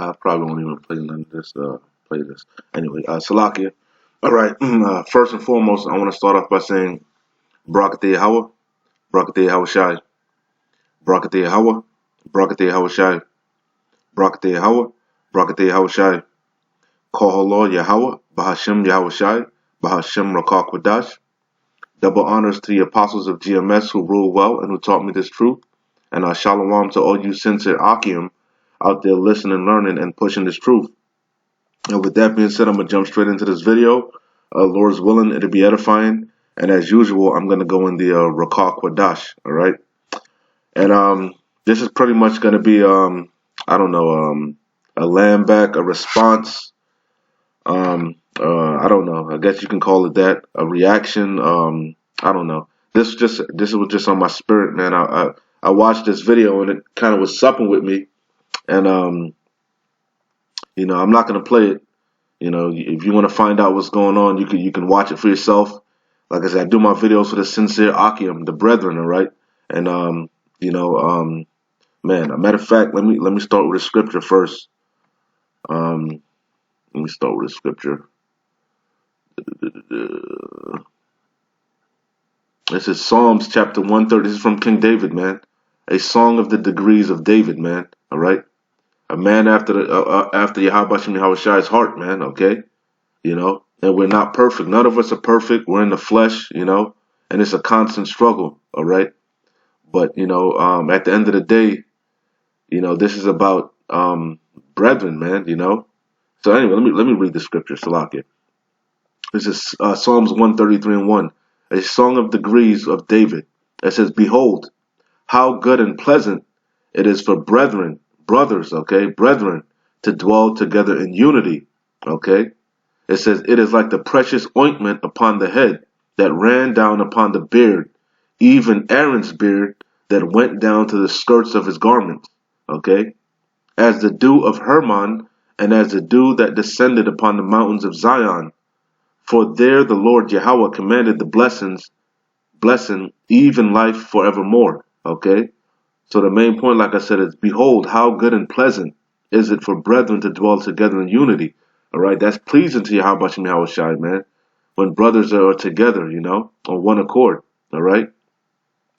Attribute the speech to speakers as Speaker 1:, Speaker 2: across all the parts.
Speaker 1: I probably won't even play none of this. Play this anyway. Salakia. All right. First and foremost, I want to start off by saying Barakateh Hawa, Barakateh Hawa Shai, Barakateh Hawa, Barakateh Hawa Shai, Barakateh Hawa, Barakateh Hawa Shai. Kohalor Yahweh, Bahashem Yahweh Shai, Bahashem Rakak Kwadash. Double honors to the apostles of GMS who rule well and who taught me this truth. And shalom to all you sincere Akim out there listening, learning, and pushing this truth. And with that being said, I'm going to jump straight into this video. Lord's willing, it'll be edifying. And as usual, I'm going to go in the Rakak Kwadash, all right? And this is pretty much going to be, I don't know, a land back, a response. I don't know. I guess you can call it that. A reaction. I don't know. This was just on my spirit, man. I watched this video and it kind of was supping with me. And you know, I'm not gonna play it. You know, if you want to find out what's going on, you can watch it for yourself. Like I said, I do my videos for the sincere Akim, the brethren, all right? And you know, man, a matter of fact, let me start with a scripture first. Let me start with a scripture. This is Psalms chapter 130. This is from King David, man. A song of the degrees of David, man. All right. A man after Yahweh Shem Yahweh Shai's heart, man. Okay. You know, and we're not perfect. None of us are perfect. We're in the flesh, you know, and it's a constant struggle. All right. But, you know, at the end of the day, you know, this is about brethren, man, you know. So anyway, let me read the scripture, Salakia. This is Psalms 133:1, a song of degrees of David. It says, "Behold, how good and pleasant it is for brethren, brothers, okay, brethren, to dwell together in unity." Okay, it says, "It is like the precious ointment upon the head that ran down upon the beard, even Aaron's beard that went down to the skirts of his garments." Okay, as the dew of Hermon, and as the dew that descended upon the mountains of Zion. For there the Lord Yahweh commanded the blessing, even life forevermore. Okay? So the main point, like I said, is behold, how good and pleasant is it for brethren to dwell together in unity. Alright, that's pleasing to Yahweh Shem Yahweh Shai, man. When brothers are together, you know, on one accord. Alright?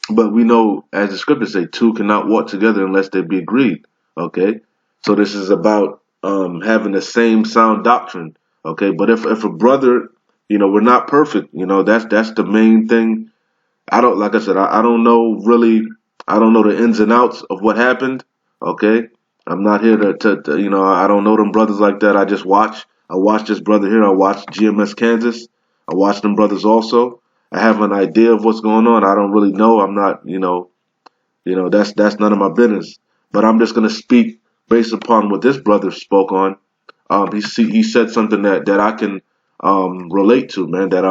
Speaker 1: But we know, as the scriptures say, two cannot walk together unless they be agreed. Okay? So this is about having the same sound doctrine. Okay, but if a brother, you know, we're not perfect, you know, that's the main thing. I don't, like I said, I don't know really, I don't know the ins and outs of what happened. Okay, I'm not here to you know, I don't know them brothers like that. I just watch. I watch this brother here. I watch GMS Kansas. I watch them brothers also. I have an idea of what's going on. I don't really know. I'm not, you know, that's none of my business. But I'm just gonna speak based upon what this brother spoke on. He said something that I can relate to, man. That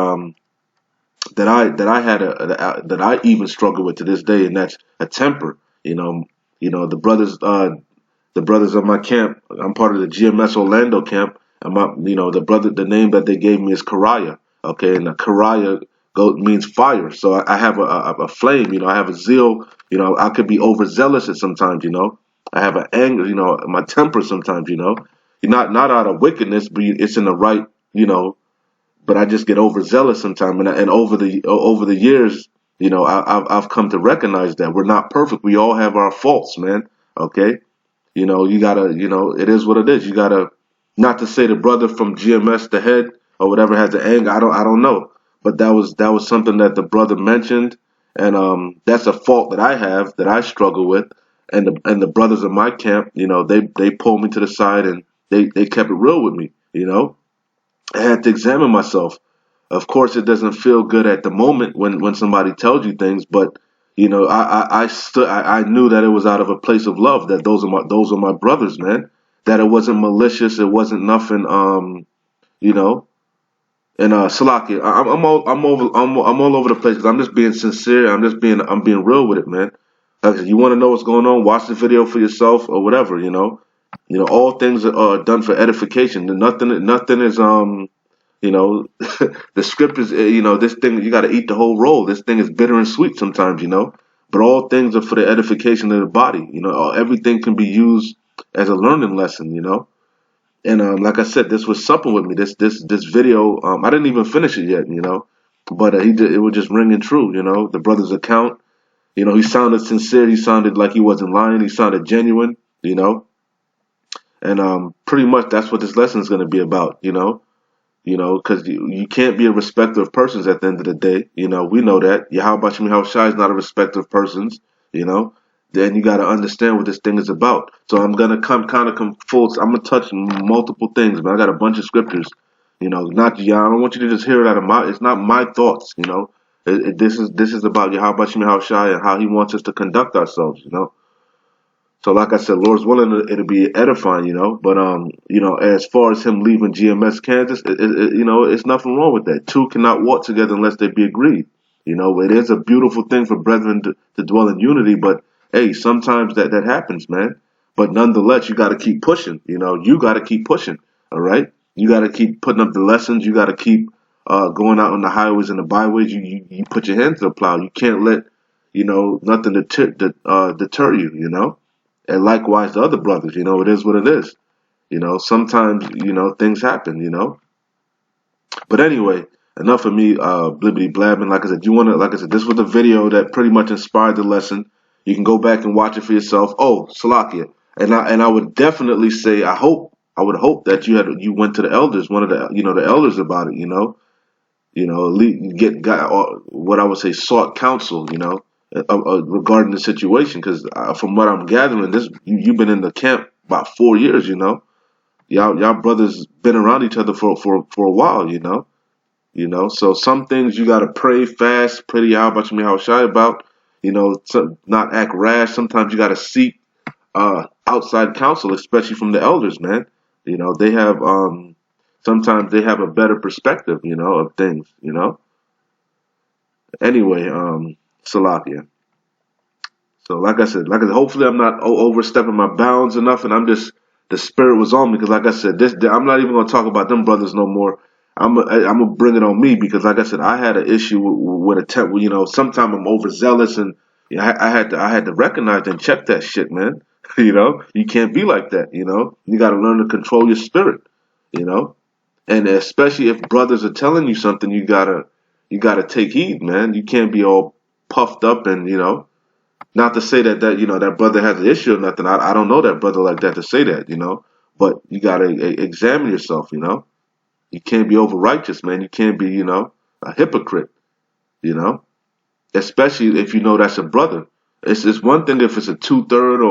Speaker 1: I even struggle with to this day, and that's a temper. You know the brothers of my camp. I'm part of the GMS Orlando camp, and the name that they gave me is Karaya. Okay, and Karaya means fire. So I have a flame. You know, I have a zeal. You know, I could be overzealous at sometimes. You know, I have an anger. You know, my temper sometimes. You know. Not out of wickedness, but it's in the right, you know. But I just get overzealous sometimes, and over the years, you know, I've come to recognize that we're not perfect. We all have our faults, man. Okay, you know, you gotta, you know, it is what it is. You gotta, not to say the brother from GMS, the head or whatever, has the anger. I don't know, but that was something that the brother mentioned, and that's a fault that I have, that I struggle with, and the brothers in my camp, you know, they pulled me to the side and they kept it real with me, you know. I had to examine myself. Of course, it doesn't feel good at the moment when somebody tells you things, but you know, I knew that it was out of a place of love. That those are my brothers, man. That it wasn't malicious. It wasn't nothing. You know. And Salaki, I'm all over the place because I'm just being sincere. I'm being real with it, man. Like, you want to know what's going on? Watch the video for yourself or whatever, you know. You know, all things are done for edification. Nothing is you know, the script is, you know, this thing, you got to eat the whole roll. This thing is bitter and sweet sometimes, you know. But all things are for the edification of the body. You know, everything can be used as a learning lesson, you know. And like I said, this was supping with me. This video, I didn't even finish it yet, you know, but it was just ringing true, you know. The brother's account, you know, he sounded sincere. He sounded like he wasn't lying. He sounded genuine, you know. And pretty much that's what this lesson is going to be about, you know. You know, because you can't be a respecter of persons at the end of the day. You know, we know that. Yahweh Shem Shai is not a respecter of persons, you know. Then you got to understand what this thing is about. So I'm going to come full. I'm going to touch multiple things, man. I got a bunch of scriptures, you know. Not, I don't want you to just hear it out of it's not my thoughts, you know. This is about Yahweh Shem Shai and how he wants us to conduct ourselves, you know. So like I said, Lord's willing, it'll be edifying, you know. But you know, as far as him leaving GMS Kansas, you know, it's nothing wrong with that. Two cannot walk together unless they be agreed. You know, it is a beautiful thing for brethren to dwell in unity. But hey, sometimes that happens, man. But nonetheless, you got to keep pushing. You know, you got to keep pushing. All right, you got to keep putting up the lessons. You got to keep going out on the highways and the byways. You put your hand to the plow. You can't let, you know, nothing deter you. You know. And likewise, the other brothers, you know, it is what it is. You know, sometimes, you know, things happen, you know. But anyway, enough of me blibbity blabbing. Like I said, this was the video that pretty much inspired the lesson. You can go back and watch it for yourself. Oh, Salakia. And I would definitely say, I would hope that you went to the elders, one of the, you know, the elders about it, you know. You know, what I would say, sought counsel, you know, regarding the situation. Because from what I'm gathering, you've been in the camp about 4 years, you know. Y'all brothers been around each other for a while, you know. You know, so some things you gotta pray, fast, pray to Yahweh Shai about, you know, not act rash. Sometimes you gotta seek outside counsel, especially from the elders, man. You know, they have sometimes they have a better perspective, you know, of things, you know. Anyway, Salakia. So like I said, hopefully I'm not overstepping my bounds enough, and I'm just, the spirit was on me, because like I said, I'm not even gonna talk about them brothers no more. I'm gonna bring it on me, because like I said, I had an issue with a temp. You know, sometimes I'm overzealous, and you know, I had to recognize and check that shit, man. You know, you can't be like that. You know, you got to learn to control your spirit. You know, and especially if brothers are telling you something, you gotta take heed, man. You can't be all puffed up, and you know, not to say that you know that brother has an issue or nothing. I don't know that brother like that to say that, you know. But you gotta examine yourself, you know. You can't be over righteous, man. You can't be, you know, a hypocrite, you know. Especially if you know that's a brother. It's one thing if it's a 2/3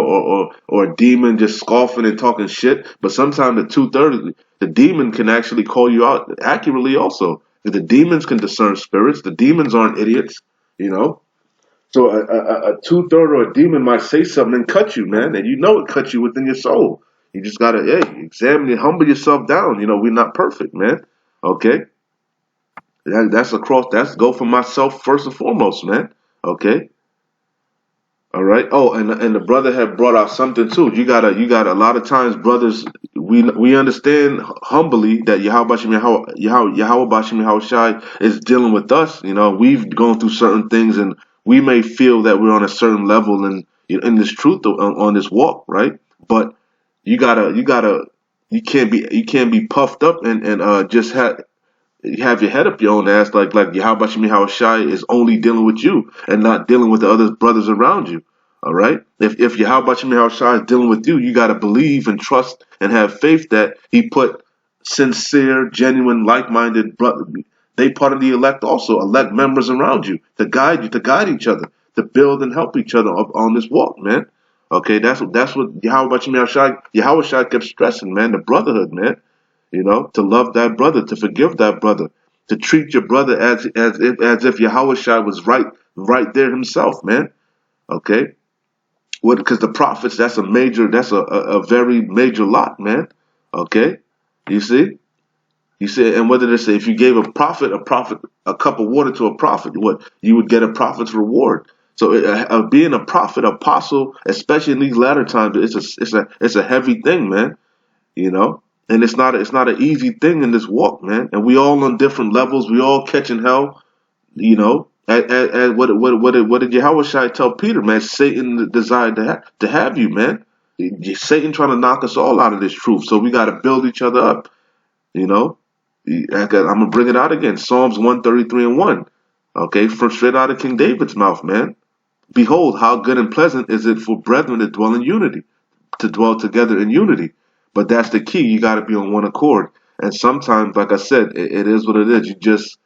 Speaker 1: or a demon just scoffing and talking shit, but sometimes the 2/3, the demon can actually call you out accurately also. The demons can discern spirits. The demons aren't idiots, you know. So a 2/3 or a demon might say something and cut you, man, and you know it cuts you within your soul. You just gotta, hey, examine it, humble yourself down. You know, we're not perfect, man. Okay, that's go for myself first and foremost, man. Okay. All right. Oh, and the brother had brought out something too. You gotta a lot of times, brothers, we understand humbly that Yahweh Shai is dealing with us. You know, we've gone through certain things, and we may feel that we're on a certain level in this truth on this walk, right? But you can't be puffed up and just have your head up your own ass like Yahweh Shai is only dealing with you and not dealing with the other brothers around you. All right? If Yahweh Shai is dealing with you, you got to believe and trust and have faith that he put sincere, genuine, like-minded brother. They part of the elect also, elect members around you to guide each other, to build and help each other up on this walk, man. Okay, that's what Yahweh Shai kept stressing, man, the brotherhood, man. You know, to love that brother, to forgive that brother, to treat your brother as if Yahweh Shai was right there himself, man. Okay, because the prophets, that's a very major lot, man. Okay, you see, and whether they say if you gave a prophet a cup of water to a prophet, what you would get a prophet's reward. So being a prophet, apostle, especially in these latter times, it's a heavy thing, man. You know. And it's not an easy thing in this walk, man. And we all on different levels. We all catching hell, you know. What did Yahweh Shai tell Peter, man? Satan desired to have you, man. Satan trying to knock us all out of this truth. So we got to build each other up. You know, I'm gonna bring it out again. Psalms 133:1. Okay, from straight out of King David's mouth, man. Behold, how good and pleasant is it for brethren to dwell in unity, to dwell together in unity. But that's the key. You got to be on one accord. And sometimes, like I said, it is what it is.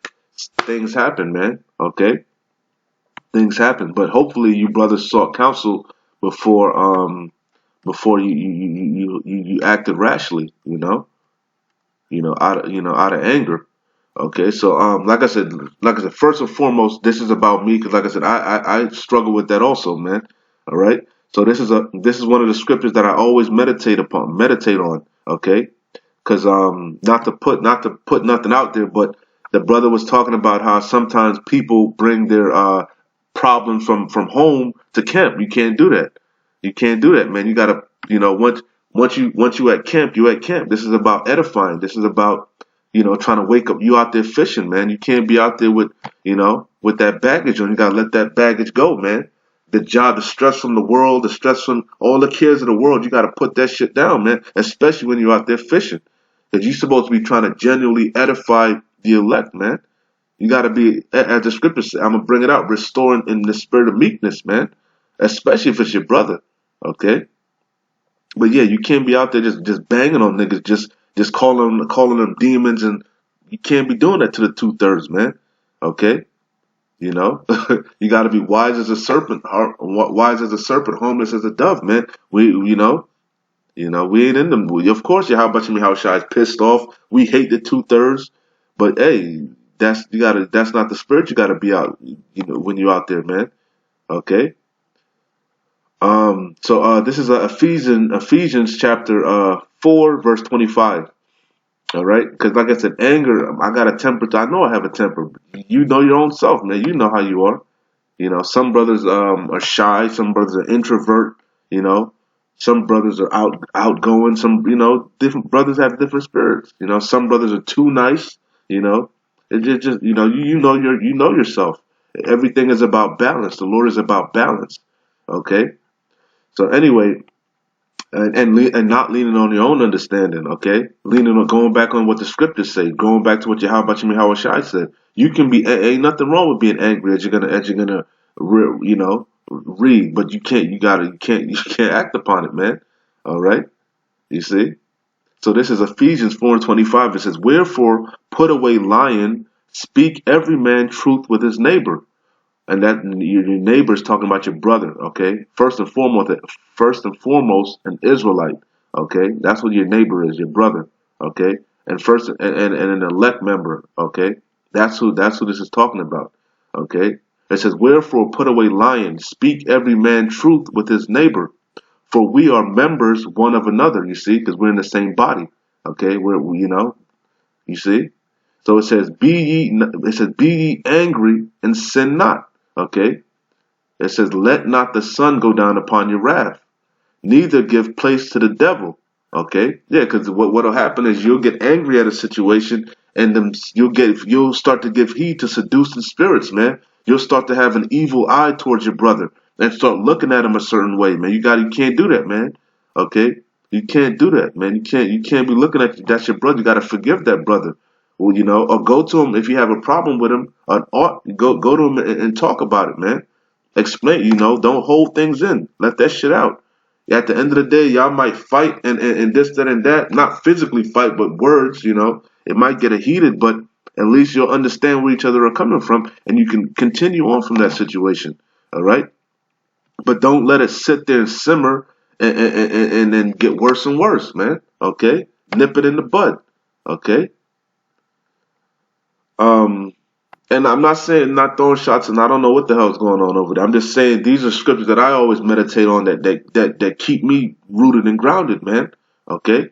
Speaker 1: Things happen, man. Okay, things happen. But hopefully, you brothers sought counsel before before you acted rashly. Out of anger. Okay, so like I said, first and foremost, this is about me because, like I said, I struggle with that also, man. All right, so this is one of the scriptures that I always meditate on. Okay, because not to put nothing out there, but the brother was talking about how sometimes people bring their problems from home to camp. You can't do that. You can't do that, man. You gotta, once you at camp, you at camp. This is about edifying. This is about trying to wake up. You out there fishing, man. You can't be out there with that baggage on. You gotta let that baggage go, man. The job, the stress from the world, the stress from all the cares of the world, you gotta put that shit down, man. Especially when you're out there fishing, because you're supposed to be trying to genuinely edify the elect, man. You gotta be, as the scripture says, I'm gonna bring it out, restoring in the spirit of meekness, man. Especially if it's your brother, okay? But yeah, you can't be out there just banging on niggas, just calling them demons, and you can't be doing that to the 2/3, man. Okay, you know, you got to be wise as a serpent, harmless as a dove, man. We ain't in them. Of course, how shy is pissed off. We hate the 2/3, but hey, that's not the spirit you gotta be out. When you're out there, man. Okay. So this is Ephesians chapter 4 verse 25. All right, because like I said, anger. I got a temper. I know I have a temper. You know your own self, man. You know how you are. Some brothers are shy. Some brothers are introvert. You know, some brothers are outgoing. Some different brothers have different spirits. Some brothers are too nice. It just you know yourself. Everything is about balance. The Lord is about balance. Okay. So anyway, and not leaning on your own understanding, okay? Leaning on going back on what the scriptures say, going back to what Yahweh Shai said. You can be ain't nothing wrong with being angry as you're gonna read, but you can't act upon it, man. All right, you see. So this is Ephesians 4:25. It says, "Wherefore put away lying, speak every man truth with his neighbor." And that your neighbor is talking about your brother, okay? First and foremost, an Israelite, okay? That's what your neighbor is, your brother, okay? And first and an elect member, okay? That's who this is talking about, okay? It says, "Wherefore put away lying, speak every man truth with his neighbor, for we are members one of another." You see, because we're in the same body, okay? You see. So it says, "Be ye angry and sin not." Okay? It says, "Let not the sun go down upon your wrath, neither give place to the devil." Okay? Yeah, because what'll happen is you'll get angry at a situation, and then you'll start to give heed to seducing spirits, man. You'll start to have an evil eye towards your brother and start looking at him a certain way, man. You can't do that, man. Okay? You can't do that, man. You can't be looking at that's your brother. You gotta forgive that brother. Well, or go to him if you have a problem with him. Go to him and talk about it, man. Explain, don't hold things in. Let that shit out. At the end of the day, y'all might fight and this, that, and that. Not physically fight, but words, It might get heated, but at least you'll understand where each other are coming from, and you can continue on from that situation. All right? But don't let it sit there and simmer and then get worse and worse, man. Okay? Nip it in the bud. Okay? And I'm not saying not throwing shots, and I don't know what the hell's going on over there. I'm just saying these are scriptures that I always meditate on that keep me rooted and grounded, man. Okay?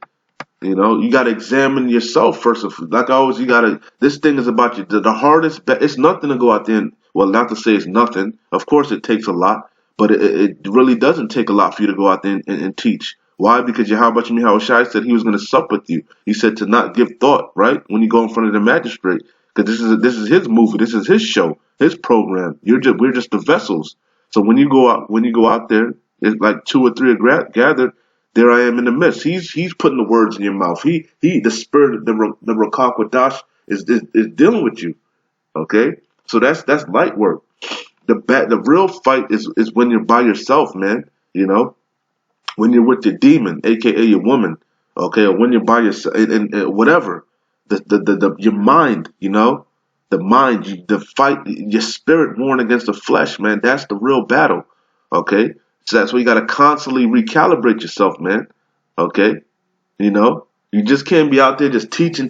Speaker 1: You got to examine yourself first. Like I always, this thing is about you. The hardest, it's nothing to go out there and, well, not to say it's nothing. Of course it takes a lot, but it really doesn't take a lot for you to go out there and teach. Why? Because Yahweh Shai said he was going to sup with you. He said to not give thought, right? When you go in front of the magistrate. Because this is his movie. This is his show, his program. We're just the vessels. So when you go out there, it's like two or three are gathered. there I am in the midst. He's putting the words in your mouth. The spirit, the Rakakwadash is dealing with you. Okay, so that's light work. The real fight is when you're by yourself, man. You know, when you're with your demon, aka your woman, okay, or when you're by yourself, and whatever, your mind, you know, the mind, the fight, your spirit warring against the flesh, man. That's the real battle, okay. So that's why you gotta constantly recalibrate yourself, man. Okay, you know, you just can't be out there just teaching.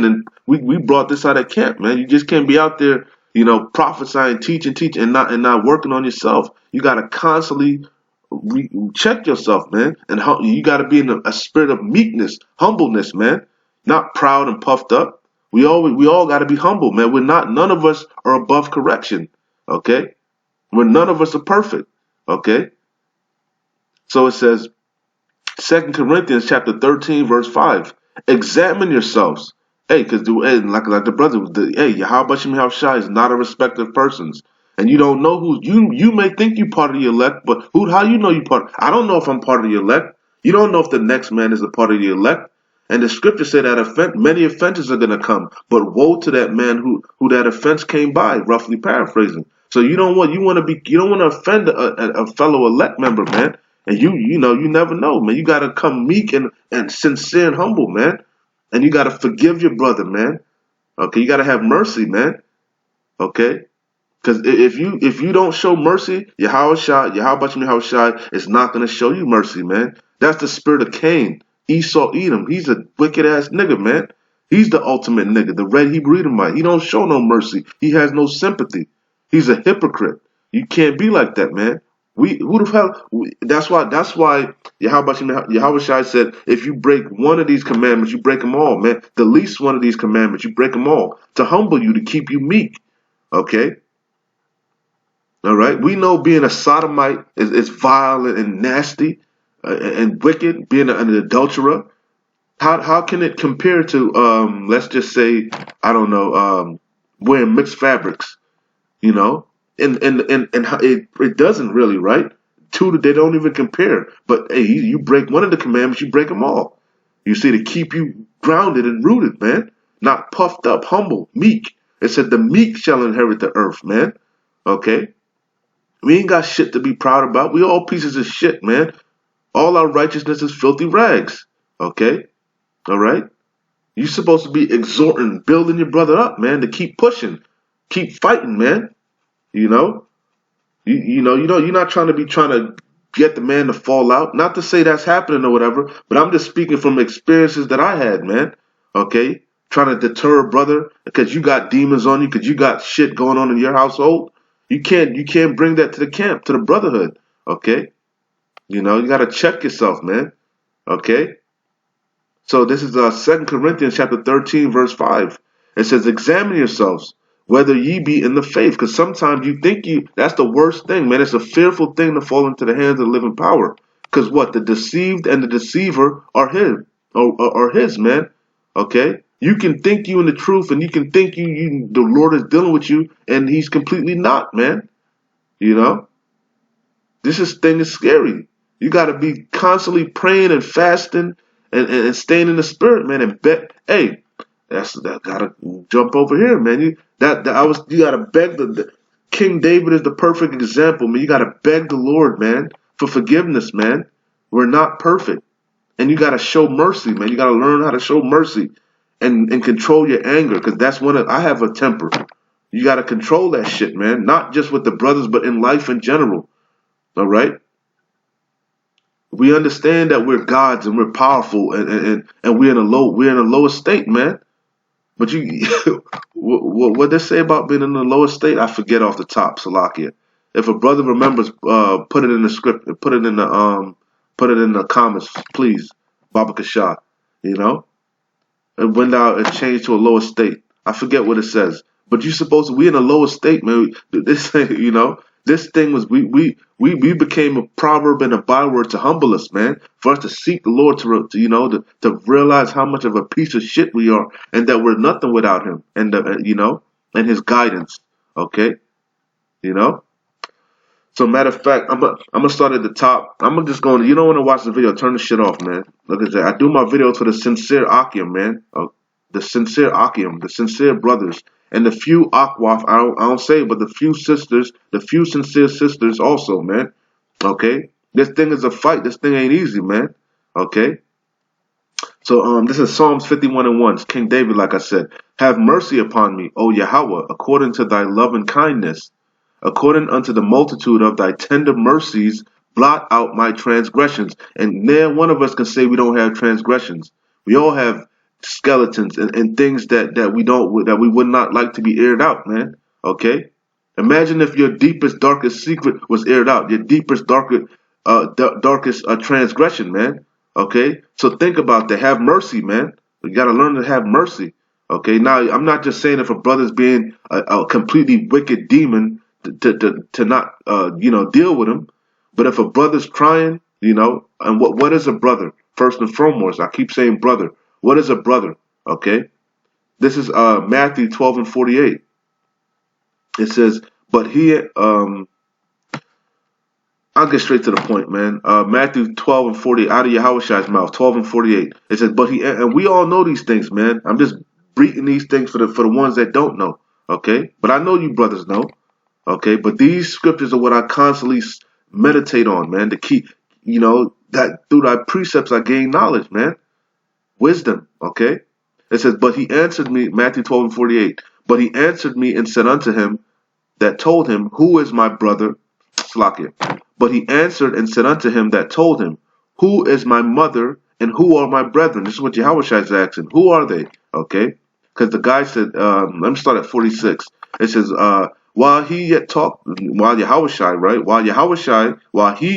Speaker 1: And we brought this out at camp, man. You just can't be out there, you know, prophesying, teaching, and not working on yourself. You gotta constantly check yourself, man, and you got to be in a spirit of meekness, humbleness, man, not proud and puffed up. We all got to be humble, man. None of us are above correction, okay? None of us are perfect, okay? So it says, 2 Corinthians chapter 13, verse 5. Examine yourselves. Hey, because like the brother, Yahweh Shai is not a respecter of persons. And you don't know who you may think you part of the elect, but how you know you part? I don't know if I'm part of the elect. You don't know if the next man is a part of the elect. And the scripture said that many offenses are gonna come, but woe to that man who that offense came by, roughly paraphrasing. So you don't want to offend a fellow elect member, man. And you know, you never know, man. You gotta come meek and sincere and humble, man. And you gotta forgive your brother, man. Okay, you gotta have mercy, man. Okay? Because if you don't show mercy, Yahweh Shai is not gonna show you mercy, man. That's the spirit of Cain, Esau, Edom. He's a wicked ass nigga, man. He's the ultimate nigga, the red Hebrew Edomite. He don't show no mercy. He has no sympathy. He's a hypocrite. You can't be like that, man. Who the hell? That's why Yahweh Shai said, if you break one of these commandments, you break them all, man. The least one of these commandments, you break them all to humble you, to keep you meek. Okay. All right. We know being a sodomite is vile and nasty and wicked. Being an adulterer. How can it compare to let's just say, I don't know, wearing mixed fabrics? You know, and it doesn't really, right? They don't even compare. But hey, you break one of the commandments, you break them all. You see, to keep you grounded and rooted, man, not puffed up, humble, meek. It said the meek shall inherit the earth, man. Okay, we ain't got shit to be proud about. We all pieces of shit, man. All our righteousness is filthy rags. Okay, all right. You're supposed to be exhorting, building your brother up, man, to keep pushing, keep fighting, man. You know, you're not trying to get the man to fall out. Not to say that's happening or whatever, but I'm just speaking from experiences that I had, man. Okay, trying to deter a brother because you got demons on you, because you got shit going on in your household. You can't bring that to the camp, to the brotherhood. Okay, you gotta check yourself, man. Okay. So this is 2 Corinthians chapter 13, verse 5. It says, examine yourselves, whether ye be in the faith. Because sometimes you think that's the worst thing, man. It's a fearful thing to fall into the hands of the living power. Because what? The deceived and the deceiver are his, man. Okay? You can think you in the truth, and you can think the Lord is dealing with you, and he's completely not, man. You know? This thing is scary. You got to be constantly praying and fasting and staying in the spirit, man. And hey, that gotta jump over here, man. You gotta beg the King David is the perfect example, man. You gotta beg the Lord, man, for forgiveness, man. We're not perfect, and you gotta show mercy, man. You gotta learn how to show mercy and control your anger, because that's I have a temper. You gotta control that shit, man. Not just with the brothers, but in life in general. All right. We understand that we're gods and we're powerful and we're in a lower state, man. But what they say about being in the lower state, I forget off the top, Salakia. If a brother remembers, put it in the script, put it in the comments, please, Baba Kasha. It went out and changed to a lower state. I forget what it says, but we in a lower state, man. This thing was we became a proverb and a byword to humble us, man. For us to seek the Lord to realize how much of a piece of shit we are, and that we're nothing without Him, and and His guidance. Okay, So matter of fact, I'm gonna start at the top. I'm gonna just go. You don't want to watch the video. Turn the shit off, man. Look at that. I do my videos for the sincere Akim, man. The sincere Akim, the sincere brothers, and the few Akwaf. I don't say, but the few sisters, the few sincere sisters also, man. Okay. This thing is a fight. This thing ain't easy, man. Okay. So this is Psalms 51 and 1. It's King David, like I said. Have mercy upon me, O Yahweh, according to thy love and kindness. According unto the multitude of thy tender mercies, blot out my transgressions. And near one of us can say we don't have transgressions. We all have skeletons and things that we would not like to be aired out, man. Okay? Imagine if your deepest, darkest secret was aired out. Your deepest, darkest transgression, man. Okay? So think about that. Have mercy, man. You gotta learn to have mercy. Okay? Now, I'm not just saying if a brother's being a completely wicked demon, to not deal with him. But if a brother's trying, and what is a brother? First and foremost, I keep saying brother. What is a brother? Okay, this is Matthew 12 and 48. It says, but he I'll get straight to the point, man. Matthew 12 and 48, out of Yahushua's mouth, 12 and 48. It says, but he, and we all know these things, man. I'm just breathing these things for the ones that don't know. Okay, but I know you brothers know. Okay, but these scriptures are what I constantly meditate on, man. To keep, that through thy precepts I gain knowledge, man. Wisdom, okay? It says, but he answered me, Matthew 12 and 48. But he answered me and said unto him that told him, who is my brother? Slakia. But he answered and said unto him that told him, who is my mother and who are my brethren? This is what Yahushua is asking. Who are they? Okay? Because the guy said, let me start at 46. It says, while he yet talked, while he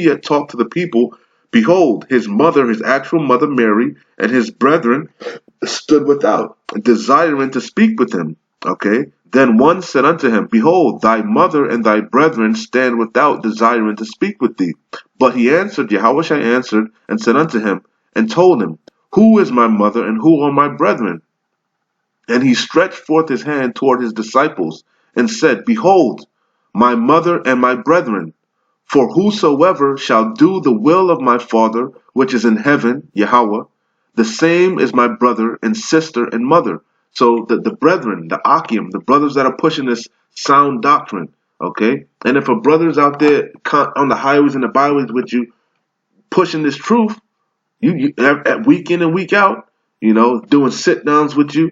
Speaker 1: yet talked to the people, behold, his mother, his actual mother Mary, and his brethren stood without, desiring to speak with him. Okay? Then one said unto him, behold, thy mother and thy brethren stand without, desiring to speak with thee. But he answered, Yahushua answered, and said unto him, and told him, who is my mother and who are my brethren? And he stretched forth his hand toward his disciples, and said, behold, my mother and my brethren. For whosoever shall do the will of my Father, which is in heaven, Yahweh, the same is my brother and sister and mother. So the brethren, the Akim, the brothers that are pushing this sound doctrine, okay? And if a brother's out there on the highways and the byways with you, pushing this truth, you week in and week out, doing sit downs with you,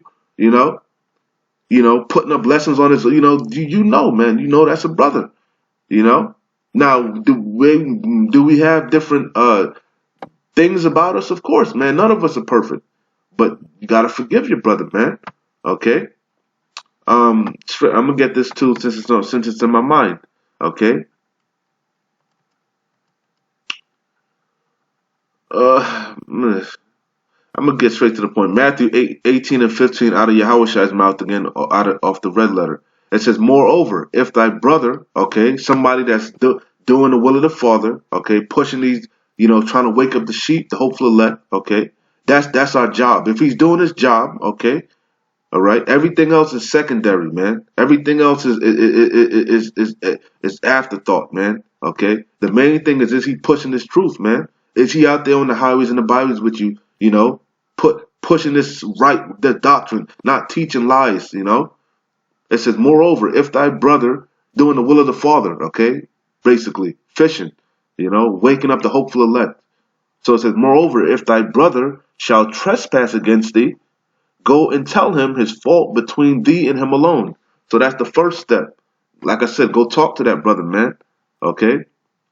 Speaker 1: putting up lessons on his, man, that's a brother, Now, do we have different things about us? Of course, man. None of us are perfect, but you gotta forgive your brother, man. Okay. I'm gonna get this too since it's in my mind. Okay. I'm gonna get straight to the point. Matthew 18 and 15 out of Yahushua's mouth again, off the red letter. It says, moreover, if thy brother, okay, somebody that's doing the will of the Father, okay, pushing these, trying to wake up the sheep, the hopeful elect, okay, that's our job. If he's doing his job, okay, all right, everything else is secondary, man. Everything else is afterthought, man. Okay, the main thing is he pushing this truth, man? Is he out there on the highways and the byways with you, pushing the doctrine, not teaching lies, It says, moreover, if thy brother doing the will of the Father, okay, basically fishing, waking up the hopeful elect. So it says, moreover, if thy brother shall trespass against thee, go and tell him his fault between thee and him alone. So that's the first step. Like I said, go talk to that brother, man. Okay?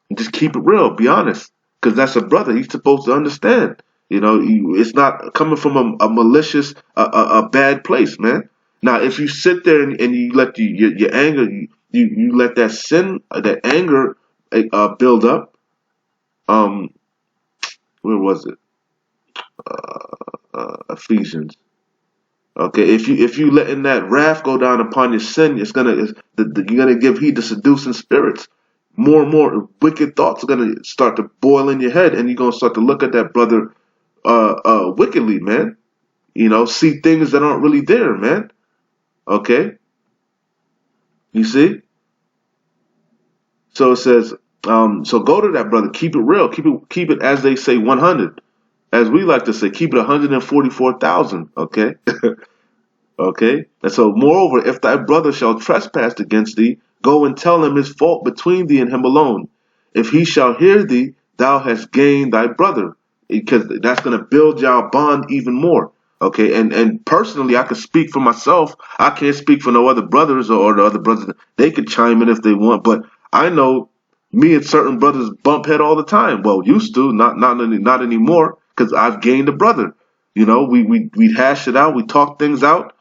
Speaker 1: And just keep it real. Be honest. Because that's a brother. He's supposed to understand. It's not coming from a malicious, a bad place, man. Now, if you sit there and you let your anger, you let that sin, that anger build up. Where was it? Ephesians. Okay, if you letting that wrath go down upon your sin, you're gonna give heed to seducing spirits. More and more wicked thoughts are gonna start to boil in your head, and you're gonna start to look at that brother wickedly, man. See things that aren't really there, man. Okay, you see. So it says, So go to that brother. Keep it real. Keep it as they say 100. As we like to say, keep it 144,000. Okay. Okay? And so, moreover, if thy brother shall trespass against thee, go and tell him his fault between thee and him alone. If he shall hear thee, thou hast gained thy brother. Because that's going to build y'all bond even more. Okay? And personally, I can speak for myself. I can't speak for no other brothers or the other brothers. They could chime in if they want. But I know me and certain brothers bump head all the time. Well, used to, not anymore, because I've gained a brother. You know, we hash it out. We talk things out.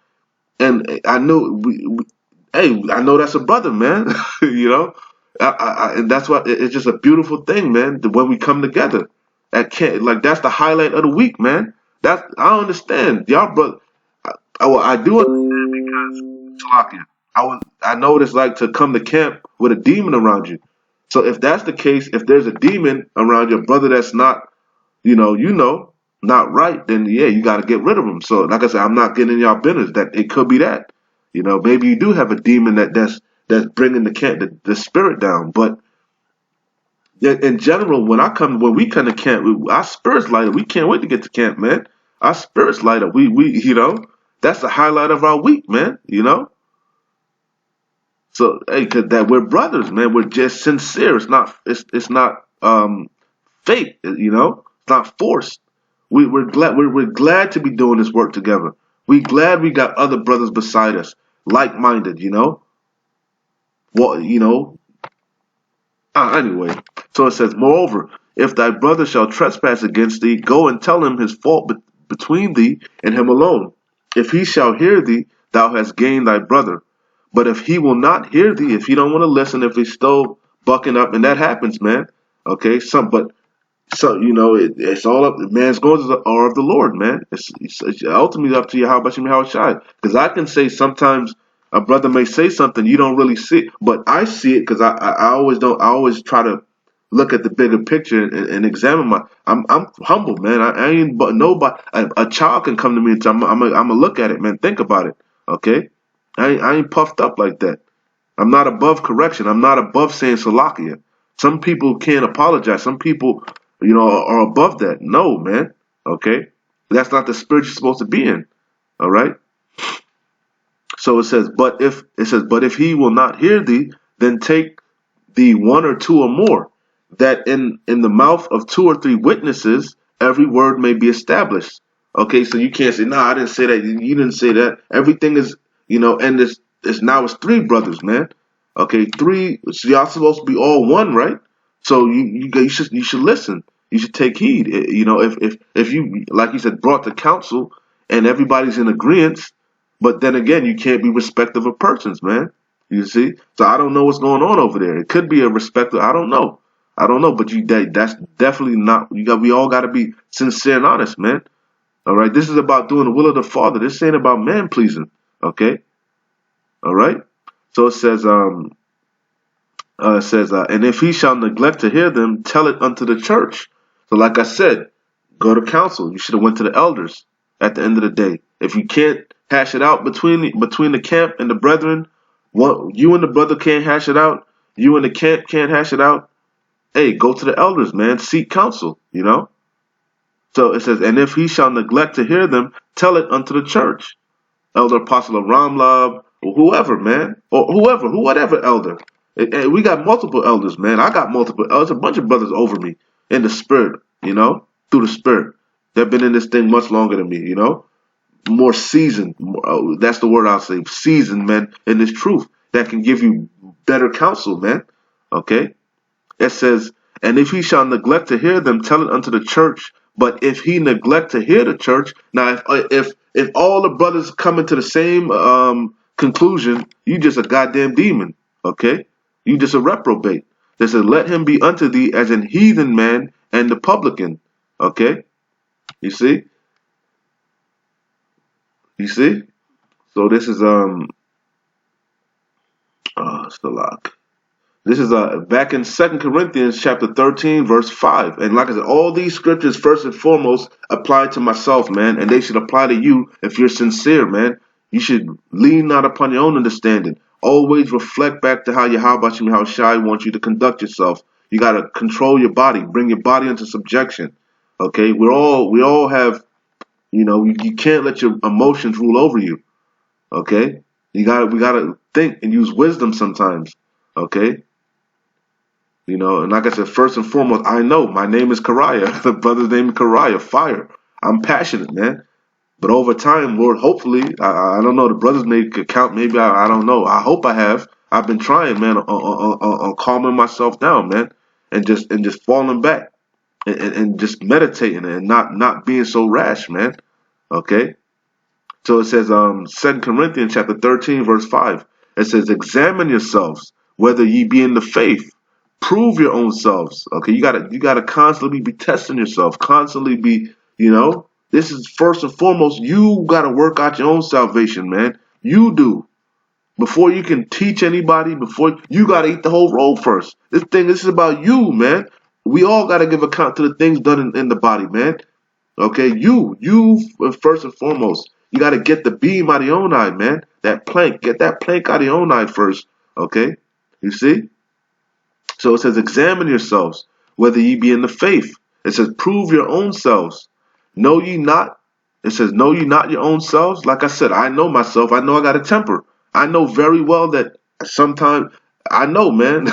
Speaker 1: And I knew, hey, I know that's a brother, man. You know, and that's why it's just a beautiful thing, man. When we come together, like that's the highlight of the week, man. That I understand, y'all, but I do understand because Salakia, I know what it's like to come to camp with a demon around you. So if that's the case, if there's a demon around your brother that's not not right, then yeah, you got to get rid of them. So, like I said, I'm not getting in y'all business. That it could be that, maybe you do have a demon that's bringing the spirit down. But in general, when we come to camp, our spirits light up. We can't wait to get to camp, man. Our spirits light up. We that's the highlight of our week, man. So hey, 'cause that we're brothers, man. We're just sincere. It's not fake. It's not forced. We're glad to be doing this work together. We glad we got other brothers beside us, like minded. What anyway. So it says, moreover, if thy brother shall trespass against thee, go and tell him his fault between thee and him alone. If he shall hear thee, thou hast gained thy brother. But if he will not hear thee, if he don't want to listen, if he's still bucking up, and that happens, man. Okay, so it's all up. Man's goals are of the Lord, man. It's ultimately up to you how about you how shy. Because I can say sometimes a brother may say something you don't really see, but I see it because I always don't. I always try to look at the bigger picture and examine my. I'm humble, man. I ain't but nobody. A child can come to me and tell me, I'm gonna look at it, man. Think about it, okay? I ain't puffed up like that. I'm not above correction. I'm not above saying Salakia. Some people can't apologize. Some people, are above that. No, man. Okay? That's not the spirit you're supposed to be in. All right? So but if he will not hear thee, then take thee one or two or more, that in the mouth of two or three witnesses every word may be established. Okay, so you can't say, nah, I didn't say that. You didn't say that. Everything is, and it's three brothers, man. Okay, three. So y'all supposed to be all one, right? So you should listen. You should take heed. If you, like you said, brought the counsel and everybody's in agreement, but then again, you can't be respective of persons, man. You see? So I don't know what's going on over there. It could be a respect. I don't know. But that's definitely not. We all got to be sincere and honest, man. All right. This is about doing the will of the Father. This ain't about man pleasing. Okay. All right. So it says, and if he shall neglect to hear them, tell it unto the church. So, like I said, go to council. You should have went to the elders at the end of the day. If you can't hash it out between the camp and the brethren, you and the brother can't hash it out. You and the camp can't hash it out. Hey, go to the elders, man. Seek counsel. So it says, and if he shall neglect to hear them, tell it unto the church. Elder Apostle of Ramlab, or whoever, man, or whatever elder. And we got multiple elders, man. I got multiple elders, a bunch of brothers over me in the spirit, through the spirit. They've been in this thing much longer than me, more seasoned. That's the word I'll say, seasoned, man, in this truth that can give you better counsel, man. Okay. It says, and if he shall neglect to hear them, tell it unto the church. But if he neglect to hear the church, now if all the brothers come into the same conclusion, you just a goddamn demon. Okay, you just a reprobate. It says, let him be unto thee as an heathen man and the publican. Okay, you see. So this is Stalak. This is back in 2 Corinthians chapter 13, verse 5. And like I said, all these scriptures, first and foremost, apply to myself, man. And they should apply to you if you're sincere, man. You should lean not upon your own understanding. Always reflect back to how Yahweh Shai wants you to conduct yourself. You got to control your body, bring your body into subjection. Okay, we all have, you can't let your emotions rule over you. Okay, we gotta think and use wisdom sometimes. Okay, and like I said, first and foremost, I know my name is Kariah. The brother's name is Kariah. Fire. I'm passionate, man. But over time, Lord, hopefully, I don't know. The brothers may count. Maybe I don't know. I hope I have. I've been trying, man, on calming myself down, man, and just falling back and just meditating and not being so rash, man. Okay. So it says, 2 Corinthians chapter 13, verse 5. It says, examine yourselves, whether ye be in the faith. Prove your own selves. Okay, you gotta constantly be testing yourself, constantly be, this is first and foremost, you gotta work out your own salvation, man. You do. Before you can teach anybody, before you gotta eat the whole roll first. This is about you, man. We all gotta give account to the things done in the body, man. Okay, you first and foremost, you got to get the beam out of your own eye, man. That plank, get that plank out of your own eye first. Okay, you see? So it says, examine yourselves, whether ye be in the faith. It says, prove your own selves. Know ye not? It says, know ye not your own selves? Like I said, I know myself. I know I got a temper. I know very well that sometimes, I know, man,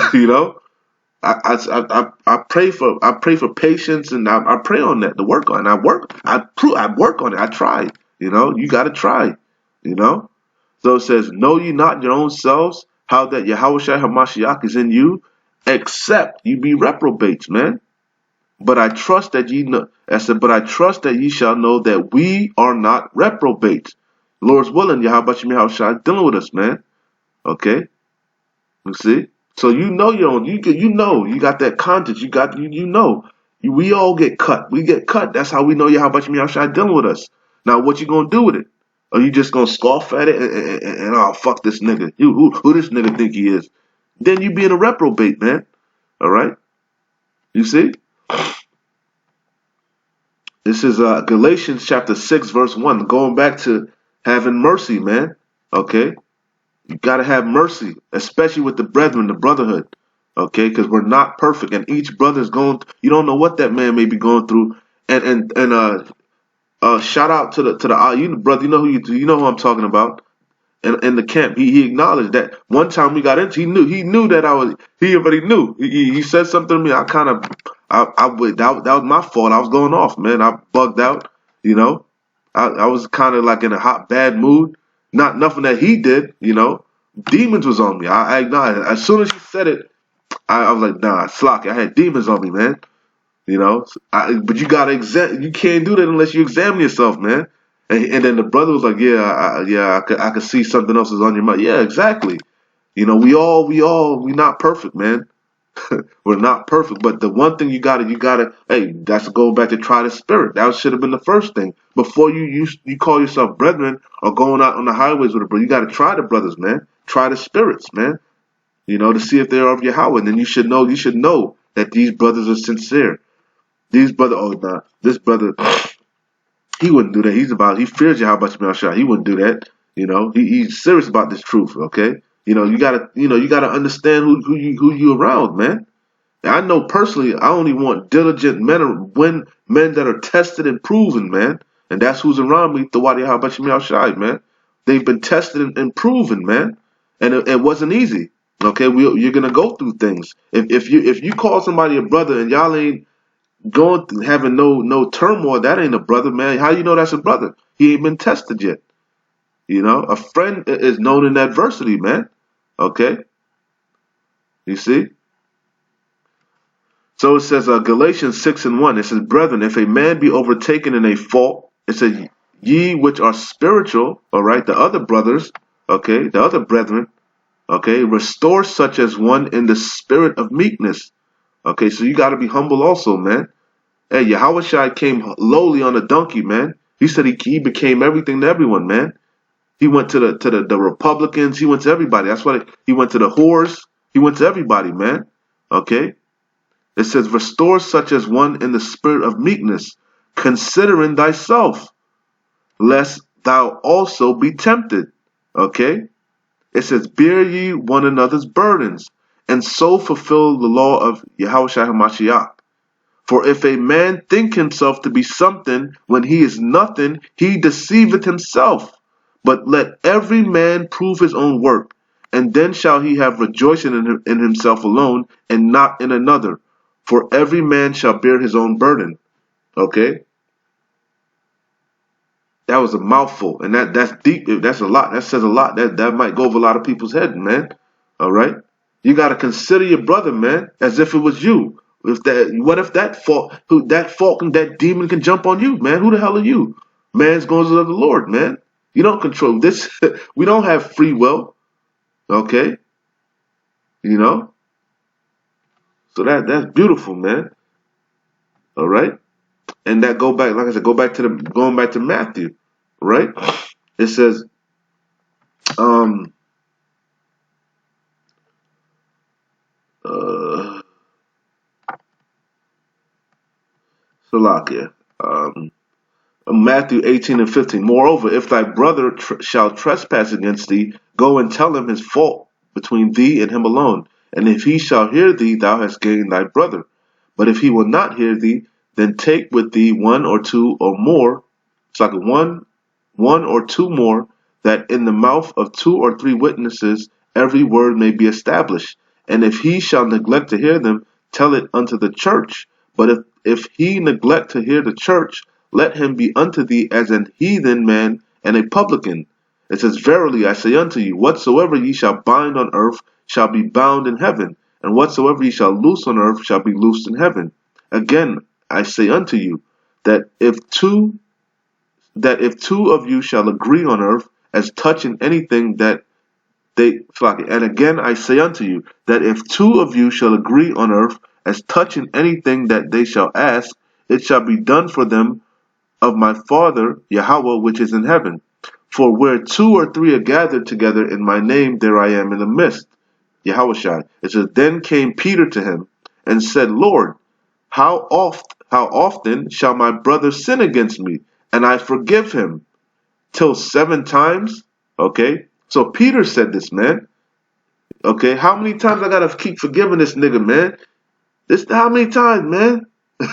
Speaker 1: I pray for patience, and I pray on that to work on it. I work on it. I try. You got to try. So it says, know ye not your own selves how that Yahushua Hamashiach is in you, except you be reprobates, man. But I trust that ye know. I said, but I trust that ye shall know that we are not reprobates. Lord's willing, Yahushua dealing with us, man. Okay, you see. So you got that conscience. We all get cut. We get cut. That's how we know Yahushua dealing with us. Now, what you gonna do with it? Are you just gonna scoff at it and oh, fuck this nigga? Who this nigga think he is? Then you being a reprobate, man. All right. You see. This is Galatians chapter 6, verse 1. Going back to having mercy, man. Okay. You got to have mercy, especially with the brethren, the brotherhood, okay? Because we're not perfect, and each brother's you don't know what that man may be going through. And shout out to the brother, you know who I'm talking about. In the camp, he acknowledged that one time we got into, he knew that he already knew. He said something to me. That was my fault. I was going off, man. I bugged out, I was kind of like in a hot, bad mood. Nothing that he did, Demons was on me. I acknowledged. As soon as he said it, I was like, nah, slack. I had demons on me, man. But you gotta you can't do that unless you examine yourself, man. And then the brother was like, yeah, I could see something else is on your mind. Yeah, exactly. We not perfect, man. We're not perfect, but the one thing you gotta, hey, that's going back to try the spirit. That should have been the first thing. Before you call yourself brethren or going out on the highways with a brother, you gotta try the brothers, man. Try the spirits, man. To see if they're of Yahweh. And then you should know that these brothers are sincere. These brothers, this brother, he wouldn't do that. He fears Yahweh. He wouldn't do that. He's serious about this truth, okay? You gotta understand who you around, man. And I know personally, I only want diligent men that are tested and proven, man. And that's who's around me, Thawadi Habashim, man. They've been tested and proven, man. And it wasn't easy. Okay, you're gonna go through things. If you call somebody a brother and y'all ain't going through having no turmoil, that ain't a brother, man. How you know that's a brother? He ain't been tested yet. A friend is known in adversity, man. Okay? You see? So it says Galatians 6:1. It says, brethren, if a man be overtaken in a fault, it says, ye which are spiritual, all right, the other brothers, okay, the other brethren, okay, restore such as one in the spirit of meekness. Okay, so you got to be humble also, man. Hey, Yahweh came lowly on a donkey, man. He said he became everything to everyone, man. He went to the Republicans. He went to everybody. That's why he went to the whores. He went to everybody, man. Okay. It says, restore such as one in the spirit of meekness, considering thyself, lest thou also be tempted. Okay. It says, bear ye one another's burdens, and so fulfill the law of Yahushua HaMashiach. For if a man think himself to be something when he is nothing, he deceiveth himself. But let every man prove his own work, and then shall he have rejoicing in himself alone, and not in another. For every man shall bear his own burden. Okay? That was a mouthful, and that's deep. That's a lot. That says a lot. That might go over a lot of people's head, man. All right? You got to consider your brother, man, as if it was you. What if that fault and that demon can jump on you, man? Who the hell are you? Man's going to love the Lord, man. You don't control this. We don't have free will, okay? You know. So that's beautiful, man. All right, and that go back, like I said, going back to Matthew, right? It says, Salakia. Matthew 18:15. Moreover, if thy brother shall trespass against thee, go and tell him his fault between thee and him alone. And if he shall hear thee, thou hast gained thy brother. But if he will not hear thee, then take with thee one or two or more. It's like one or two more, that in the mouth of 2 or 3 witnesses every word may be established. And if he shall neglect to hear them, tell it unto the church. But if he neglect to hear the church, let him be unto thee as an heathen man and a publican. It says, Verily I say unto you, whatsoever ye shall bind on earth shall be bound in heaven, and whatsoever ye shall loose on earth shall be loosed in heaven. Again I say unto you, that if two of you shall agree on earth as touching anything that and again I say unto you, that if 2 of you shall agree on earth as touching anything that they shall ask, it shall be done for them of my Father Yahweh which is in heaven. For where 2 or 3 are gathered together in my name, there I am in the midst. Yahushua. It says, Then came Peter to him and said, Lord, how often shall my brother sin against me, and I forgive him? Till 7 times? Okay. So Peter said this, man. Okay. How many times I gotta keep forgiving this nigga, man? How many times, man?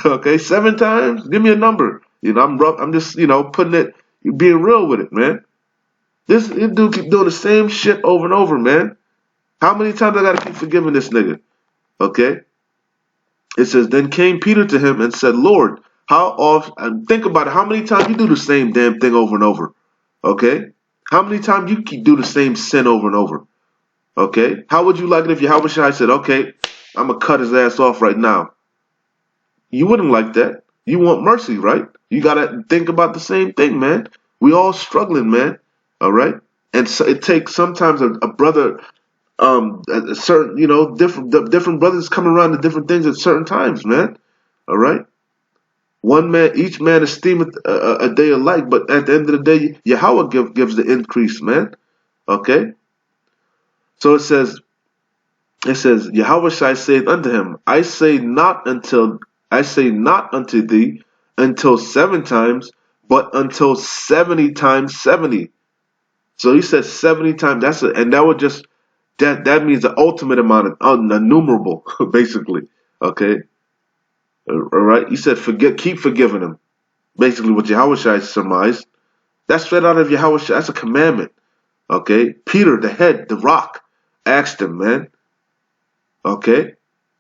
Speaker 1: Okay. 7 times? Give me a number. You know, I'm rough. I'm just, putting it, being real with it, man. This dude keep doing the same shit over and over, man. How many times I gotta keep forgiving this nigga? Okay. It says, Then came Peter to him and said, Lord, how often, think about it, how many times you do the same damn thing over and over? Okay? How many times you keep do the same sin over and over? Okay? How would you like it if Yahushua said, okay, I'm going to cut his ass off right now? You wouldn't like that. You want mercy, right? You got to think about the same thing, man. We all struggling, man. All right? And so it takes sometimes a brother, a certain, different brothers come around to different things at certain times, man. All right? Each man esteemeth a day alike, but at the end of the day, Yahweh gives the increase, man. Okay? So it says, Yahweh saith unto him, I say not unto thee until 7 times, but until 70 times 70. So he says 70 times. And that would just that means the ultimate amount of innumerable, basically. Okay. All right. He said, keep forgiving him. Basically, what Yahushua surmised. That's straight out of Yahushua. That's a commandment. Okay. Peter, the head, the rock, asked him, man. Okay.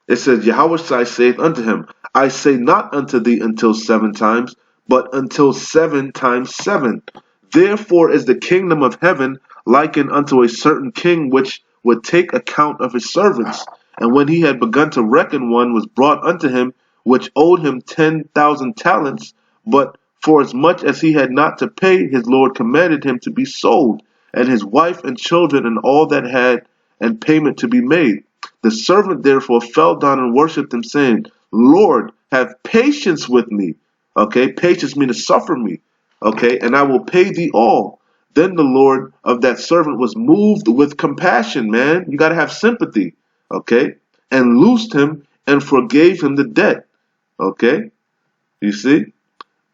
Speaker 1: It says, Yahushua saith unto him, I say not unto thee until 7 times, but until 7 times 7. Therefore is the kingdom of heaven likened unto a certain king which would take account of his servants. And when he had begun to reckon, one was brought unto him, which owed him 10,000 talents. But for as much as he had not to pay, his Lord commanded him to be sold, and his wife and children and all that had, and payment to be made. The servant therefore fell down and worshipped him, saying, Lord, have patience with me. Okay, patience means to suffer me. Okay, and I will pay thee all. Then the Lord of that servant was moved with compassion, man. You got to have sympathy. Okay, and loosed him and forgave him the debt. Okay, you see?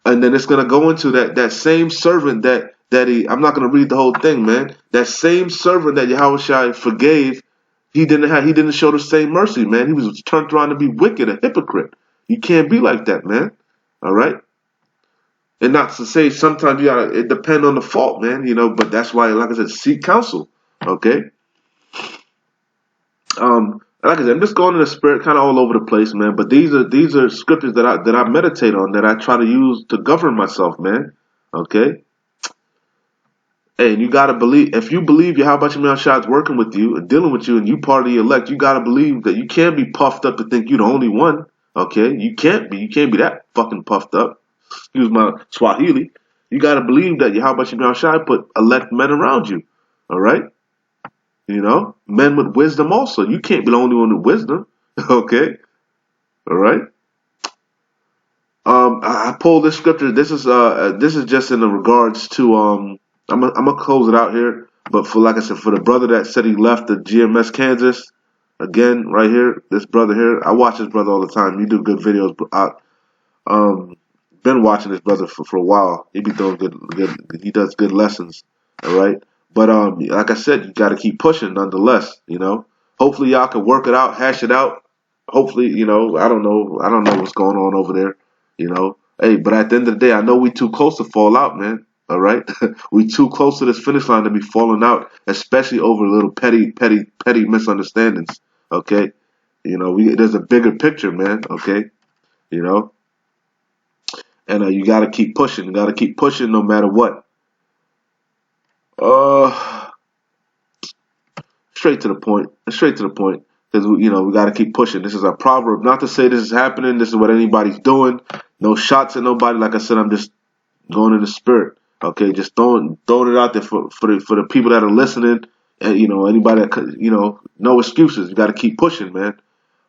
Speaker 1: And then it's going to go into that same servant that he, I'm not going to read the whole thing, man. That same servant that Yahushua forgave, he didn't show the same mercy, man. He was turned around to be wicked, a hypocrite. You can't be like that, man. All right. And not to say sometimes you gotta, it depend on the fault, man. But that's why, like I said, seek counsel. Okay. Like I said, I'm just going in the spirit, kind of all over the place, man. But these are scriptures that I meditate on, that I try to use to govern myself, man. Okay. Hey, and you gotta believe. If you believe Yahweh Shai is working with you and dealing with you, and you part of the elect, you gotta believe that you can't be puffed up to think you're the only one. Okay, you can't be. You can't be that fucking puffed up. Excuse my Swahili. You gotta believe that Yahweh Shai put elect men around you. All right. Men with wisdom also. You can't be the only one with wisdom. Okay. All right. I pulled this scripture. This is just in the regards to I'm gonna close it out here. But like I said, for the brother that said he left the GMS Kansas, again, right here, this brother here, I watch this brother all the time. You do good videos, but been watching this brother for a while. He be doing good. He does good lessons. All right. But like I said, you got to keep pushing nonetheless. Hopefully y'all can work it out, hash it out. Hopefully, I don't know what's going on over there. Hey, but at the end of the day, I know we too close to fall out, man. All right, we too close to this finish line to be falling out, especially over little petty misunderstandings. Okay, there's a bigger picture, man. Okay, and you got to keep pushing. You got to keep pushing no matter what. Straight to the point. Straight to the point. Because we got to keep pushing. This is a proverb. Not to say this is happening. This is what anybody's doing. No shots at nobody. Like I said, I'm just going in the spirit. Okay, just throwing it out there for the people that are listening. And anybody that no excuses. You got to keep pushing, man.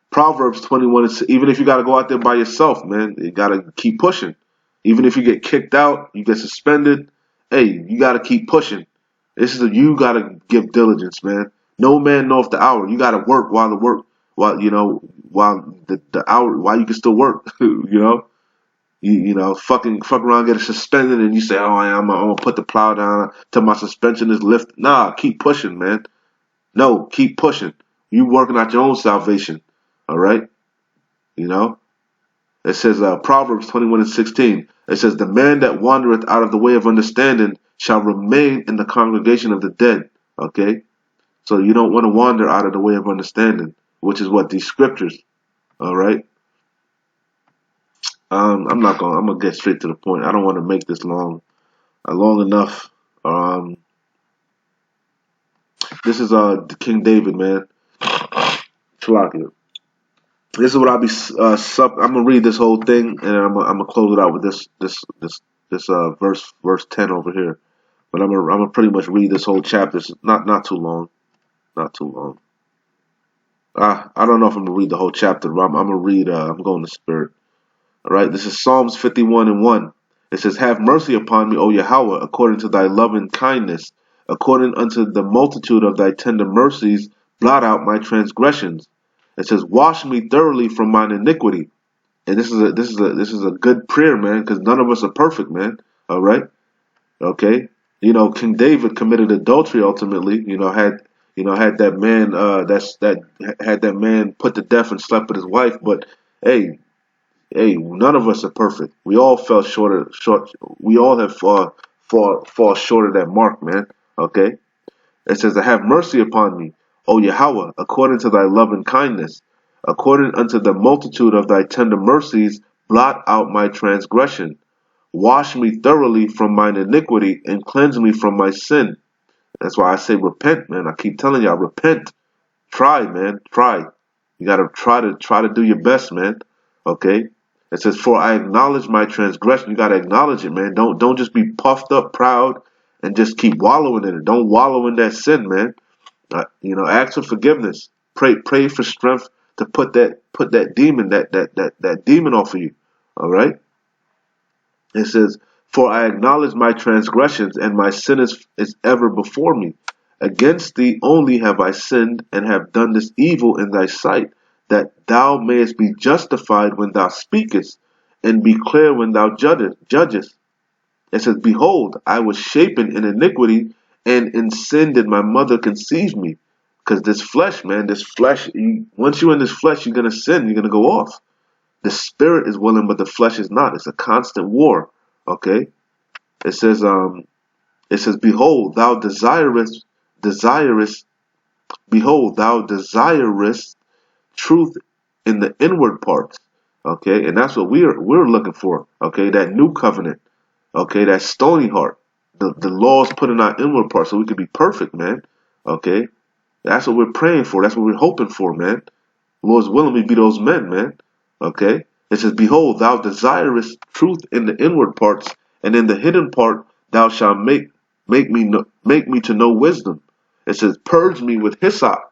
Speaker 1: Proverbs 21. Even if you got to go out there by yourself, man, you got to keep pushing. Even if you get kicked out, you get suspended. Hey, you got to keep pushing. You got to give diligence, man. No man knoweth the hour. You got to work while the hour, while you can still work. Fuck around, get suspended, and you say, oh, I'm gonna put the plow down till my suspension is lifted. Nah, keep pushing, man. No, keep pushing. You working out your own salvation. All right. It says Proverbs 21:16. It says, the man that wandereth out of the way of understanding shall remain in the congregation of the dead. Okay. So you don't want to wander out of the way of understanding, which is what these scriptures. All right. I'm gonna get straight to the point. I don't want to make this long enough. This is King David, man. Shalakia. This is what I'll be. I'm gonna read this whole thing, and I'm gonna close it out with this verse 10 over here. But I'm gonna pretty much read this whole chapter. It's not too long. Not too long. I don't know if I'm gonna read the whole chapter, but I'm gonna read. I'm going to spirit. All right. This is Psalms 51:1. It says, "Have mercy upon me, O Yahweh, according to thy loving kindness, according unto the multitude of thy tender mercies, blot out my transgressions." It says, "Wash me thoroughly from mine iniquity." And this is a good prayer, man, because none of us are perfect, man. All right. Okay. King David committed adultery ultimately. Had that man had that man put to death and slept with his wife. But hey, none of us are perfect. We all fell short. We all have fall short of that mark, man. Okay. It says, "Have mercy upon me, O Yahweh, according to thy loving kindness, according unto the multitude of thy tender mercies, blot out my transgression. Wash me thoroughly from mine iniquity and cleanse me from my sin." That's why I say repent, man. I keep telling y'all, repent. Try, man. Try. You gotta try to do your best, man. Okay. It says, "For I acknowledge my transgression." You gotta acknowledge it, man. Don't just be puffed up, proud, and just keep wallowing in it. Don't wallow in that sin, man. Ask for forgiveness. Pray for strength to put that demon that demon off of you. All right. It says, "For I acknowledge my transgressions, and my sin is ever before me. Against thee only have I sinned, and have done this evil in thy sight, that thou mayest be justified when thou speakest, and be clear when thou judgest." It says, "Behold, I was shapen in iniquity, and in sin did my mother conceive me." Because this flesh, man, once you're in this flesh, you're going to sin. You're going to go off. The spirit is willing, but the flesh is not. It's a constant war. Okay. It says, behold, thou desirest truth in the inward parts. Okay. And that's what we're looking for. Okay. That new covenant. Okay. That stony heart. The laws put in our inward parts so we could be perfect, man. Okay. That's what we're praying for. That's what we're hoping for, man. Lord's willing, we be those men, man. Okay? It says, behold, thou desirest truth in the inward parts, and in the hidden part thou shalt make me to know wisdom. It says, purge me with hyssop.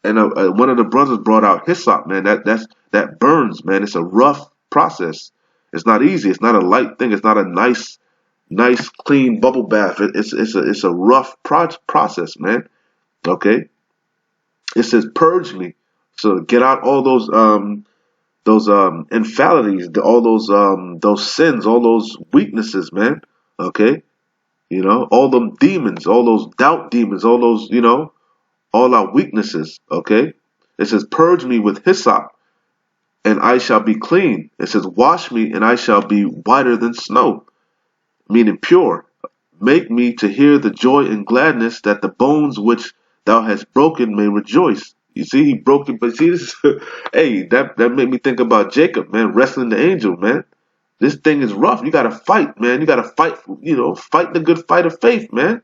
Speaker 1: And one of the brothers brought out hyssop, man. That burns, man. It's a rough process. It's not easy. It's not a light thing. It's not a nice, clean bubble bath. It's a rough process, man. Okay? It says, purge me. So get out all those infidelities, all those sins, all those weaknesses, man. Okay? You know, all them demons, all those doubt demons, all those, you know, all our weaknesses. Okay? It says, purge me with hyssop, and I shall be clean. It says, wash me, and I shall be whiter than snow, meaning pure. Make me to hear the joy and gladness, that the bones which thou hast broken may rejoice. You see, he broke it, but see, this hey, that made me think about Jacob, man, wrestling the angel, man. This thing is rough. You gotta fight, man. You gotta fight, fight the good fight of faith, man.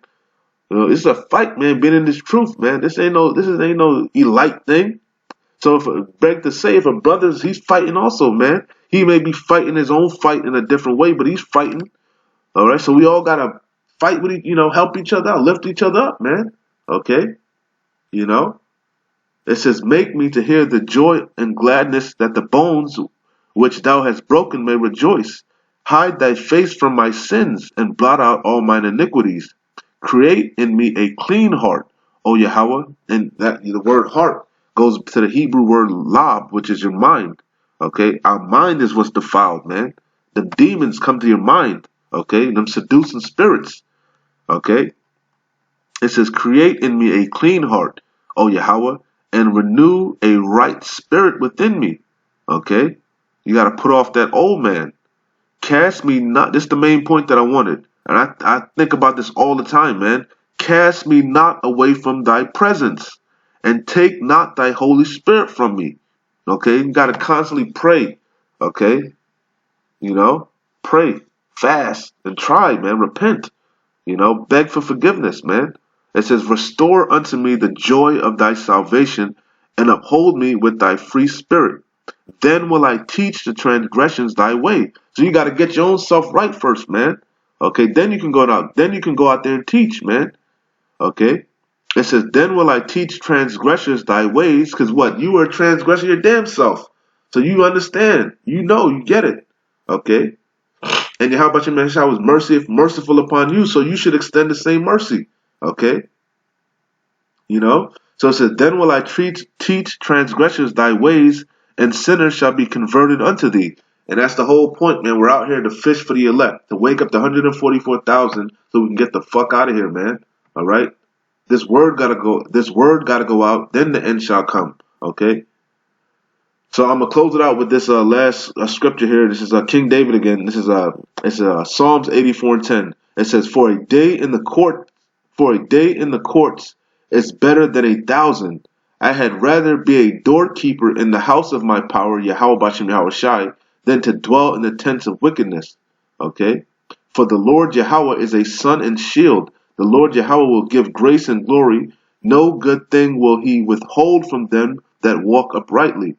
Speaker 1: It's a fight, man, being in this truth, man. This ain't no elite thing. So if a brother's, he's fighting also, man. He may be fighting his own fight in a different way, but he's fighting. All right, so we all gotta fight with help each other out, lift each other up, man. Okay, It says, make me to hear the joy and gladness, that the bones which thou hast broken may rejoice. Hide thy face from my sins, and blot out all mine iniquities. Create in me a clean heart, O Yahweh. And that the word heart goes to the Hebrew word lab, which is your mind. Okay, our mind is what's defiled, man. The demons come to your mind. Okay, them seducing spirits. Okay, it says, create in me a clean heart, O Yahweh, and renew a right spirit within me. Okay, you got to put off that old man. Cast me not. This is the main point that I wanted. And I think about this all the time, man. Cast me not away from thy presence, and take not thy Holy Spirit from me. Okay, you got to constantly pray. Okay, pray, fast, and try, man. Repent. Beg for forgiveness, man. It says, restore unto me the joy of thy salvation, and uphold me with thy free spirit. Then will I teach the transgressions thy way. So you got to get your own self right first, man. Okay, then you can go out. Then you can go out there and teach, man. Okay, it says, then will I teach transgressors thy ways, because what? You were a transgressor your damn self. So you understand. You get it. Okay. And Yahweh Shai was merciful upon you, so you should extend the same mercy. Okay. So it says, then will I teach transgressors thy ways, and sinners shall be converted unto thee. And that's the whole point, man. We're out here to fish for the elect, to wake up the 144,000 so we can get the fuck out of here, man. All right? This word gotta go out, then the end shall come. Okay? So I'm gonna close it out with this last scripture here. This is King David again. This is Psalms 84:10. It says, For a day in the courts is better than 1,000. I had rather be a doorkeeper in the house of my power, Yahweh Bashem Yahweh Shai, than to dwell in the tents of wickedness. Okay? For the Lord Yahweh is a sun and shield. The Lord Yahweh will give grace and glory. No good thing will he withhold from them that walk uprightly.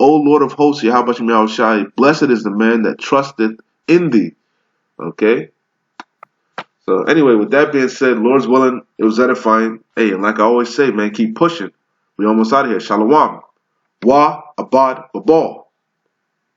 Speaker 1: O Lord of hosts, Yahweh Bashem Yahweh Shai, blessed is the man that trusteth in thee. Okay? So anyway, with that being said, Lord's willing, it was edifying. Hey, and like I always say, man, keep pushing. We almost out of here. Shalom. Wa abad babal.